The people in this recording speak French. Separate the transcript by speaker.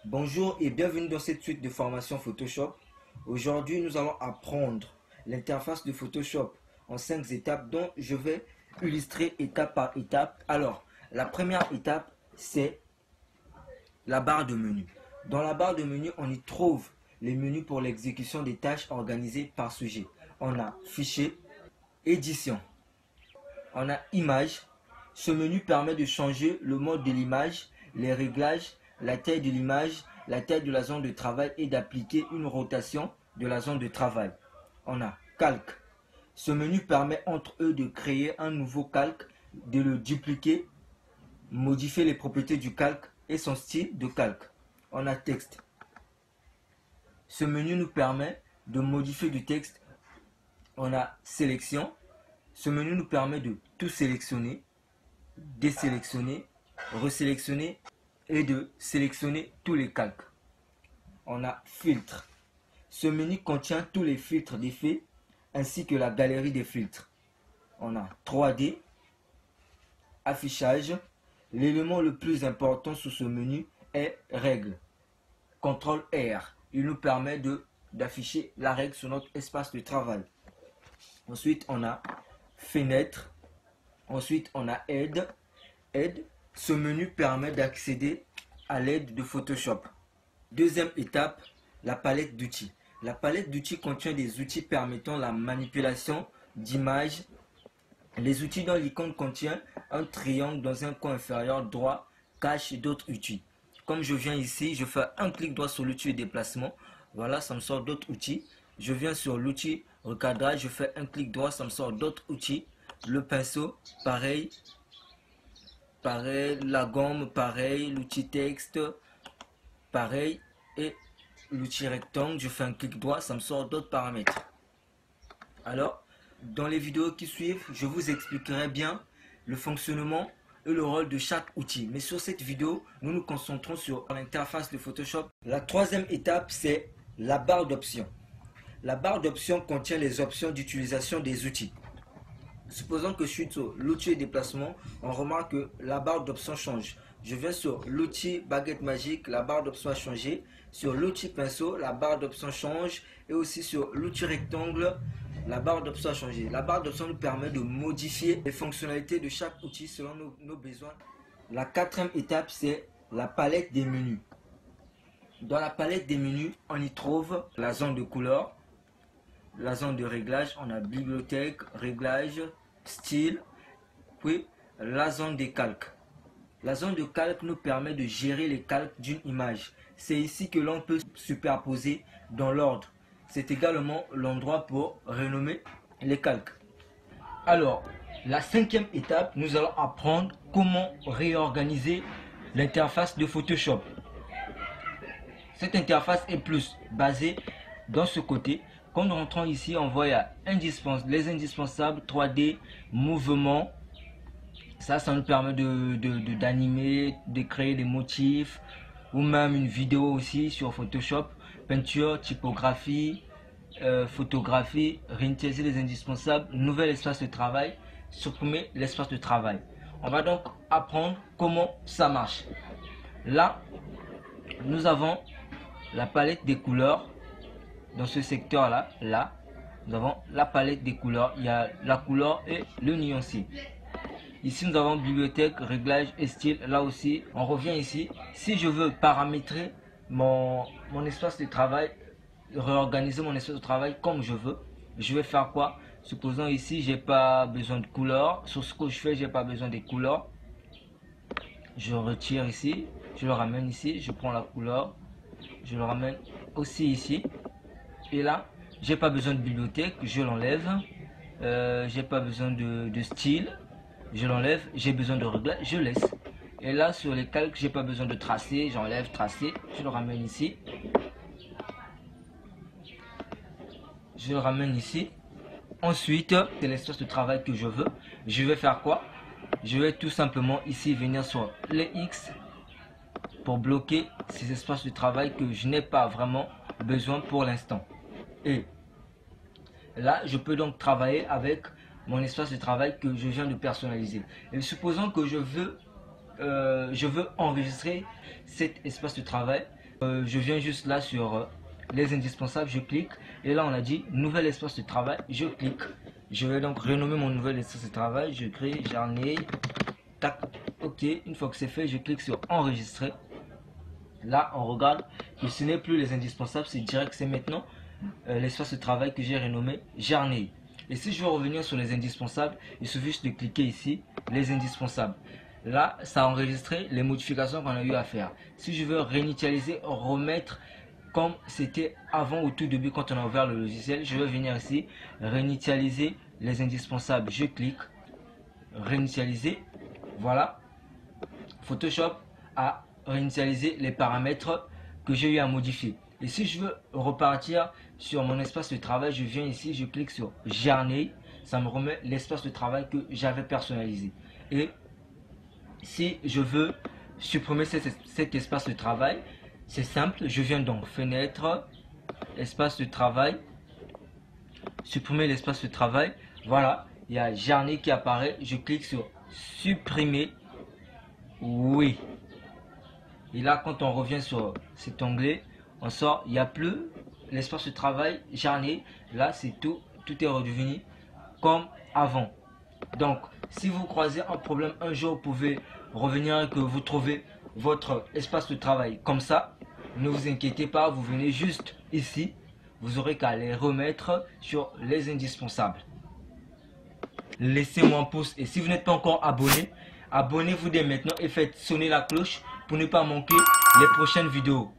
Speaker 1: Bonjour et bienvenue dans cette suite de formation Photoshop. Aujourd'hui, nous allons apprendre l'interface de Photoshop en 5 étapes dont je vais illustrer étape par étape. Alors, la première étape, c'est la barre de menu. Dans la barre de menu, on y trouve les menus pour l'exécution des tâches organisées par sujet. On a Fichier, Édition, on a Image. Ce menu permet de changer le mode de l'image, les réglages, la taille de l'image, la taille de la zone de travail et d'appliquer une rotation de la zone de travail. On a Calque. Ce menu permet entre eux de créer un nouveau calque, de le dupliquer, modifier les propriétés du calque et son style de calque. On a Texte. Ce menu nous permet de modifier du texte. On a Sélection. Ce menu nous permet de tout sélectionner, désélectionner, resélectionner et de sélectionner tous les calques. On a Filtre. Ce menu contient tous les filtres d'effets ainsi que la galerie des filtres. On a 3D, Affichage. L'élément le plus important sur ce menu est Règle. CTRL-R. Il nous permet d'afficher la règle sur notre espace de travail. Ensuite, on a Fenêtre. Ensuite, on a Aide. Ce menu permet d'accéder à l'aide de Photoshop. Deuxième étape, la palette d'outils. La palette d'outils contient des outils permettant la manipulation d'images. Les outils dans l'icône contient un triangle dans un coin inférieur droit, cache d'autres outils. Comme je viens ici, je fais un clic droit sur l'outil de déplacement. Voilà, ça me sort d'autres outils. Je viens sur l'outil recadrage, je fais un clic droit, ça me sort d'autres outils. Le pinceau, pareil, la gomme, pareil, l'outil texte, pareil, et l'outil rectangle, je fais un clic droit, ça me sort d'autres paramètres. Alors, dans les vidéos qui suivent, je vous expliquerai bien le fonctionnement et le rôle de chaque outil. Mais sur cette vidéo, nous nous concentrons sur l'interface de Photoshop. La troisième étape, c'est la barre d'options. La barre d'options contient les options d'utilisation des outils. Supposons que je suis sur l'outil de déplacement, on remarque que la barre d'options change. Je viens sur l'outil baguette magique, la barre d'options a changé. Sur l'outil pinceau, la barre d'options change. Et aussi sur l'outil rectangle, la barre d'options a changé. La barre d'options nous permet de modifier les fonctionnalités de chaque outil selon nos besoins. La quatrième étape, c'est la palette des menus. Dans la palette des menus, on y trouve la zone de couleur, la zone de réglage, on a bibliothèque, réglage, style, puis la zone des calques. La zone de calque nous permet de gérer les calques d'une image. C'est ici que l'on peut superposer dans l'ordre. C'est également l'endroit pour renommer les calques. Alors, la cinquième étape, nous allons apprendre comment réorganiser l'interface de Photoshop. Cette interface est plus basée dans ce côté. Quand nous rentrons ici, on voit les indispensables 3D, mouvement. Ça nous permet d'animer, de créer des motifs ou même une vidéo aussi sur Photoshop. Peinture, typographie, photographie, réinitialiser les indispensables, nouvel espace de travail, supprimer l'espace de travail. On va donc apprendre comment ça marche. Là, nous avons la palette des couleurs. Dans ce secteur là, nous avons la palette des couleurs. Il y a la couleur et le nuancier. Ici, nous avons bibliothèque, réglage et style. Là aussi, on revient ici. Si je veux paramétrer mon espace de travail, réorganiser mon espace de travail comme je veux, je vais faire quoi? Supposons ici, j'ai pas besoin de couleurs. Sur ce que je fais, j'ai pas besoin des couleurs. Je retire ici, je le ramène ici, je prends la couleur, je le ramène aussi ici. Et là, j'ai pas besoin de bibliothèque, je l'enlève. J'ai pas besoin de style, je l'enlève. J'ai besoin de réglage, je laisse. Et là, sur les calques, j'ai pas besoin de tracé, j'enlève tracé, je le ramène ici. Je le ramène ici. Ensuite, c'est l'espace de travail que je veux. Je vais faire quoi? Je vais tout simplement ici venir sur les X pour bloquer ces espaces de travail que je n'ai pas vraiment besoin pour l'instant. Et là, je peux donc travailler avec mon espace de travail que je viens de personnaliser. Et supposons que je veux enregistrer cet espace de travail. Je viens juste là sur les indispensables, je clique. Et là, on a dit nouvel espace de travail, je clique. Je vais donc renommer mon nouvel espace de travail. Je crée Jarney. Tac, ok. Une fois que c'est fait, je clique sur enregistrer. Là, on regarde que ce n'est plus les indispensables, c'est direct, c'est maintenant l'espace de travail que j'ai renommé Jarney. Et si je veux revenir sur les indispensables, il suffit juste de cliquer ici, les indispensables. Là, ça a enregistré les modifications qu'on a eu à faire. Si je veux réinitialiser, remettre comme c'était avant au tout début quand on a ouvert le logiciel, je vais venir ici, réinitialiser les indispensables. Je clique, réinitialiser, voilà. Photoshop a réinitialisé les paramètres que j'ai eu à modifier. Et si je veux repartir sur mon espace de travail, je viens ici, je clique sur Jarney, ça me remet l'espace de travail que j'avais personnalisé. Et si je veux supprimer cet espace de travail, c'est simple, je viens donc fenêtre, espace de travail, supprimer l'espace de travail, voilà, il y a Jarney qui apparaît, je clique sur supprimer, oui. Et là, quand on revient sur cet onglet, on sort, il n'y a plus l'espace de travail Jarney. Là, c'est tout est redevenu comme avant. Donc, si vous croisez un problème un jour, vous pouvez revenir et que vous trouvez votre espace de travail comme ça. Ne vous inquiétez pas, vous venez juste ici. Vous aurez qu'à les remettre sur les indispensables. Laissez-moi un pouce et si vous n'êtes pas encore abonné, abonnez-vous dès maintenant et faites sonner la cloche pour ne pas manquer les prochaines vidéos.